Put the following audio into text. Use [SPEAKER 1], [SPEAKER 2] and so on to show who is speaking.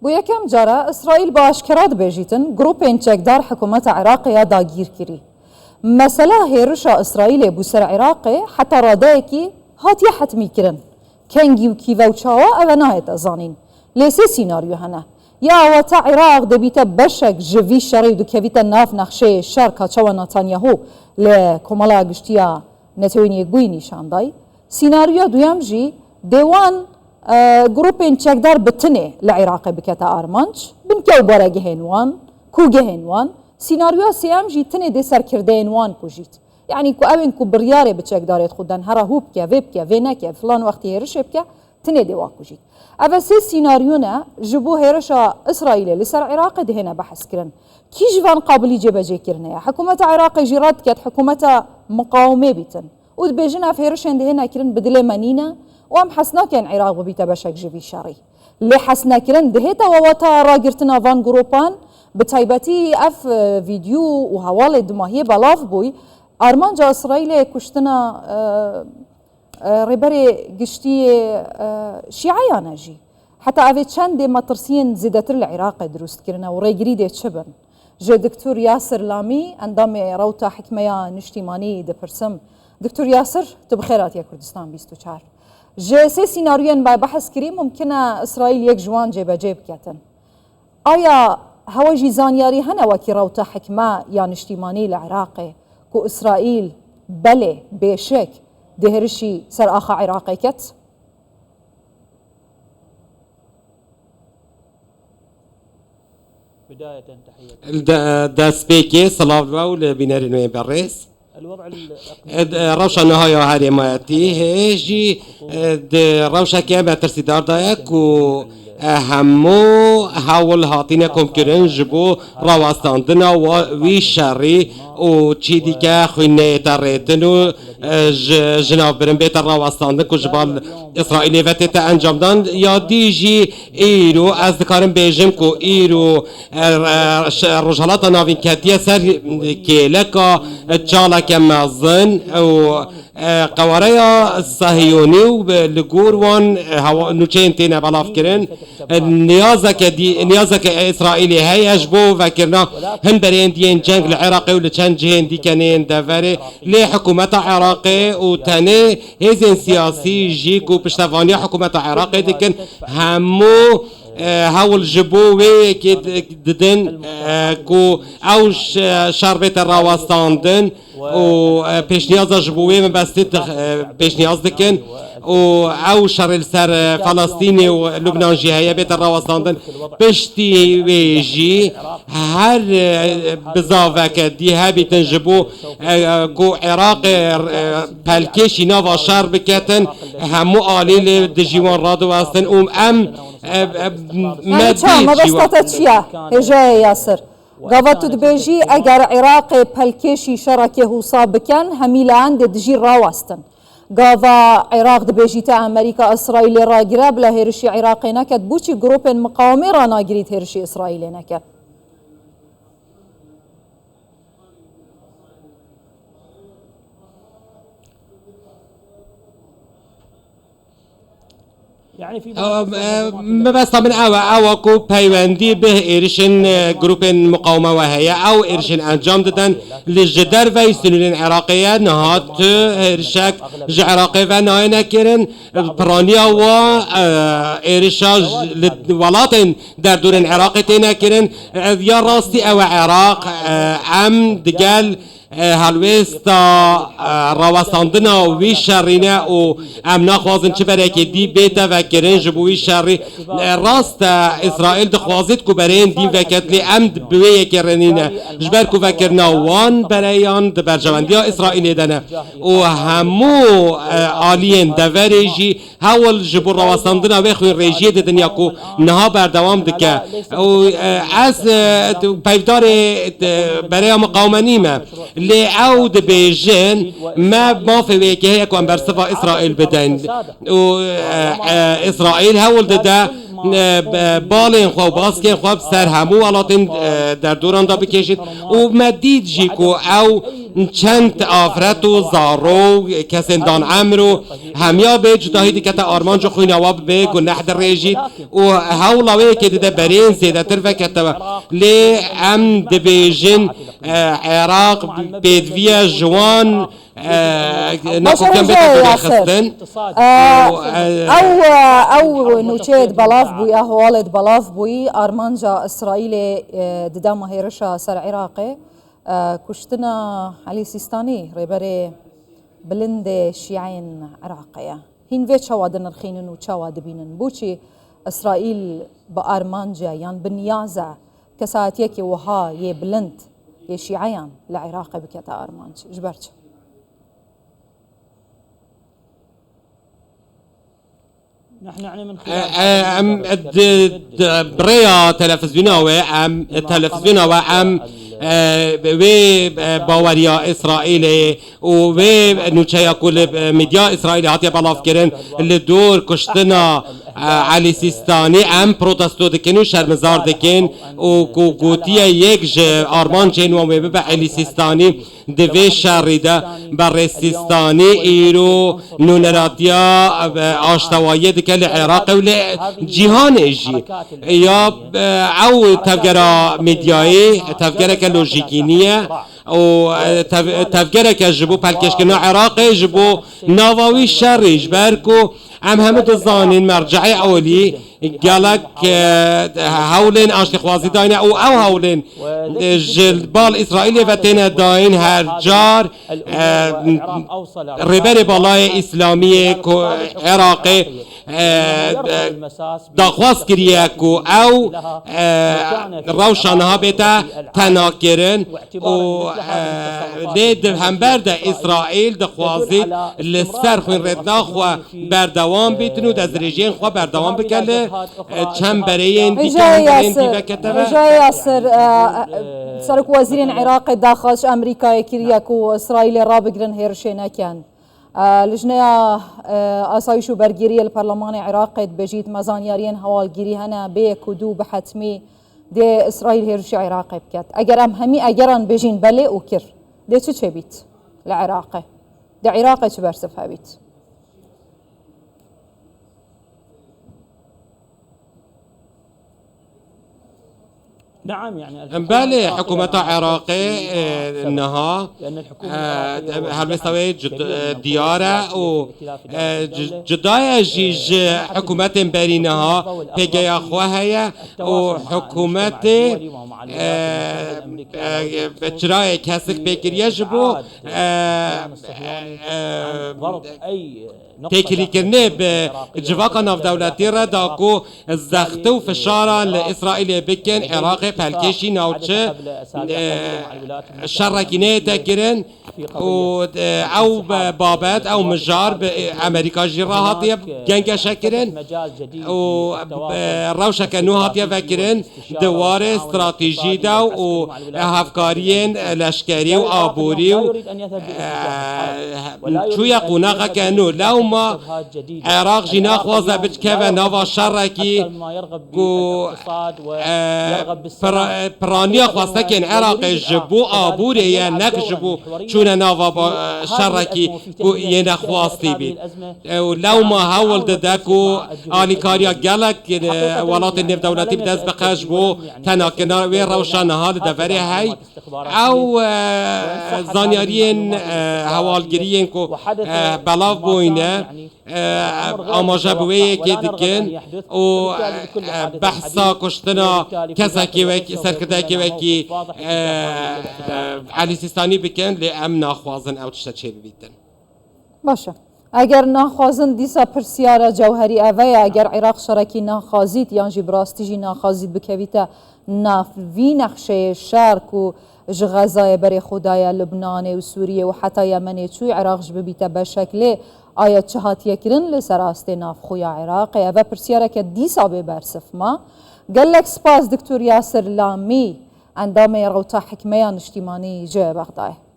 [SPEAKER 1] بو یکم جاره اسرائیل با اشکرات بیجیتن گروپین چکدار حکومت عراقی داگیر کری. مثلا هیرشا اسرائیل بو سر عراقی حتی راده کی هاتی حتمی کرن. کنگی و کیو و چاوا او نهایت ازانین. لیسی سیناریو هنه. یا وتا عراق دبیت بشک جوی شری دو کویت ناف نقشه شر کاچوا نتانیاهو لکمالا گشتیا نتوینی گوی نشاندای. سیناریو دویم جی دیوان گروپین چکدار بتنه لعراق بکتا آرمانچ بنکو بارا گهنوان کو گهنوان سیناریو سیام جی تنه دی سر کرده انوان کو جیت یعنی کو اوین کو بریاره بچکدارت خودن هر هوب که ویب که وینا که فلان وقتی هرش بکه تنه دی واکو جیت اول سه سیناریو نه جبو هرشا اسرائیل لسر عراق دهنا بحث کرن کی جوان قابلی جبجه کرنه حکومت عراق جرات کت حکومت مقاومه بیتن ود بيجنا في هرشن دهنا كرن بدل منينا وام حسنا كان عراق وبيتا بشك جبي شري اللي حسنا كرن دهتا وواتا راجرتنا فان جروبان بتايبتي اف فيديو وهوالي دماهي بلاف بوي ارمان جا اسرائيل كشتنا ريبري قشتي شيعيانا جي حتى افي چند دي مطرسين زيدتر العراق دروست كرنا وريجري دي تشبن جا دكتور ياسر لامي اندامي روتا حكميا نشتيماني دي برسم دكتور ياسر تبخيرات يا كردستان 24 جه سه سيناريوين با بحث كريم ممكنه اسرائيل يك جوان جيب جيب كاتن ايا هواجي زانياري هنا وكي روتا حكمه يا نشتيماني العراقي كو اسرائيل بله بشك دهرشي سر اخا عراقي كت
[SPEAKER 2] بداية تحية
[SPEAKER 3] داسبيكي صلاة باول بنار نوين بريس
[SPEAKER 2] الوضع
[SPEAKER 3] روشا نهاية هاري ماتي هيجي روشا كيما ترسيدار دايك و همو هاول هاتينكم كرن جبو رواستاندنا وي شري و چی دیگه خوینه ترتنو جناب برن بیتر رواستاندن که جبال اسرائیلی و تیتا انجام دان یا دیجی ایرو از دکارم بیجم که ایرو رجالات ناوین کتیه سر که لکا چالا مزن و قواريا صهيوني ولجور وان نوچين تينا بلاف كرن نيازك اسرائيلي هي اجبو فكرنا هم برين دين جنگ العراقي ولچن جهن دي كانين دافري لحكومة عراقي وتاني هزين سياسي جيكو بشتفانيا حكومة عراقي دكن همو هاول جبوه که ددن کو اوش شربت راوستاندن و پیش نیاز جبوه من بستید پیش نیاز دکن و او شر سر فلسطینی و لبنان جهیه بیت راوستاندن پشتی ویجی هر بزاوه که دیها بیتن جبو کو عراق پلکشی ناوا شر بکتن همو آلیل دجیوان رادو هستن ام
[SPEAKER 1] ما بستطت چیه هجای یاسر قواتو دبیجی اگر عراق پلکشی شرکه حوصا بکن همیل عند دجی راوستن قاوا عراق دبیجی تا امریکا اسرائیل را گره بلا هرشی عراقی نکد بوچی گروپ مقاومه را ناگرید هرشی اسرائیل نکد
[SPEAKER 2] يعني في
[SPEAKER 3] بس من أواكو بايواندي به إيرشن جروب مقاومة وهي أو إيرشن أنجام دادن للجدار ويسنون عراقية نهات إيرشاك عراقي وناينا كيرن برانيا و إيرشا ولاتن در دور عراقي تينا كيرن يا راستي أو عراق أم دقال هلوستا راوستاندنا وی شرینا و ام نخوازن چه برای که دی بیتا و کرن جبوی شری راست اسرائیل دخوازید که برای دی وکت لی ام بوی کرنینه جبر که وکرنا وان برایان برجواندی اسرائیل دنه و همو آلین دوریجی هول جبو راوستاندنا و خوی ریجی دنیا که نها بردوام دکه و از پیفدار برای مقاومه نیمه لعود بيجين ما في وجهه يكون برصفة إسرائيل بدن وإسرائيل هول ده بالين خو باسكين خو بسر همو ولاتن در دوران دا بکشید و مدید جیکو او چند آفرت و زارو کسندان عمرو همیا به جداهی دیکت آرمانج خوینواب به گناه در رژید و هولاوی که دیده برین زیده تر فکتوا لی ام دبیجن عراق بدوی جوان نقول
[SPEAKER 1] بيتو خستن او نوچيد بلاف بوي اهوالد بلاف بوي ارمانجا اسرائيل ددام هيرشا سر عراقي كشتنا علي سيستاني ريبري بلند شيعين عراقية هين في تشوادن الخينن وتشواد بينن بوشي اسرائيل بارمانجا يعني بنيازع كساتيكي وها يه بلند يه شيعيان لعراقي بكتا ارمانج جبرتش
[SPEAKER 2] نحن يعني من خلال
[SPEAKER 3] بريا تلفزيوناوي ام وی باوریا اسرائیل و وی نوچه کل میدیا اسرائیل هاتی بلاف کرن لدور کشتنا علی سیستانی ام پروتستو دکن و شرمزار دکن و گوتی یک آرمان چین و وی به علی سیستانی دوی شریده بر سیستانی ایرو نونراتیا آشتوایی دکل عراق و جهان اجی یا او تفگرا میدیایی تفگرا که لوژیکینیه و تفگرا که جبو پلکش کنه عراق جبو نواوی شریج برکو همه دزانین مرجعی اولی گلک هولن آشتی خوازی داینه او هولن جلبال اسرائیل و تین داین هر جار ربر بالای اسلامی عراقی داخواست کریه کو او روشانها بیتا تناکرن و لید هم برد اسرائیل دخوازید لسر خوین ردنا خوا بردوام بیتنو دز رژین خوا بردوام بکله چند برای این دیگه کتبه
[SPEAKER 1] جای یاسر سرک وزیر عراق داخلش امریکای کریه و اسرائیل را بگرن هرشینه کن لجنه آسایش و برگیری الپارلمان عراق بجید مزانیارین هوالگیری هنه به کدو بحتمی ده اسرائیل هرشی عراق بکت اگرم همی اگران بجین بله او کر ده چه بیت لعراقه ده عراقه چه برسفها بیت
[SPEAKER 2] نعم يعني
[SPEAKER 3] بله حكومة عراقي انها هل مستوى ديارة و جدايا جيج حكومة برينها بيجي اخوها و حكومة بچرای کسک بکر يجبو تکلی کرنه به جواقا ناف دولتی را داکو زخته و فشارا لإسرائیل بکن عراق پلکشی ناوچه شرکینه تکرن و او بابت او مجار به امریکا جیرا هاتیه گنگ شکرن و روشک نو هاتیه وکرن دوار استراتیجی دا و هفکارین لشکری و آبوری و چوی قوناقه کنو لو ما عراق جنا خوازه بچکه و نوا شرکی و پرانیا خواسته که عراق جبو آبوری یا نک جبو چون نوا با شرکی یه نخواستی بید و لو ما حول ددکو آلیکاریا گلک ولات النف دولتی بدست بقش بو تناکنا و روشن حال دوری هی او زانیارین حوالگیرین که بلاف بوینه آماجه بویه که دکن و بحثا کشتنا کسکی وکی سرکده وکی علی سیستانی بکن لی ام ناخوازن او تشتا چه ببیتن
[SPEAKER 1] باشه اگر ناخوازن دیسا پرسیارا جوهری اوه اگر عراق شرکی ناخوازید یا جی براستی جی ناخوازید بکویتا نافوی نقشه شرک و غزای بری خدای لبنان و سوریه و حتی یمنی چوی عراق ببیتا بشکل آیا چه هاتیه کرن لسراسته ناف خویا عراق اوه پرسیارا که دیسا ببرسف ما قالك سباس دكتور ياسر لامي عندما يروتا حكميان اجتماعي جاء بغداد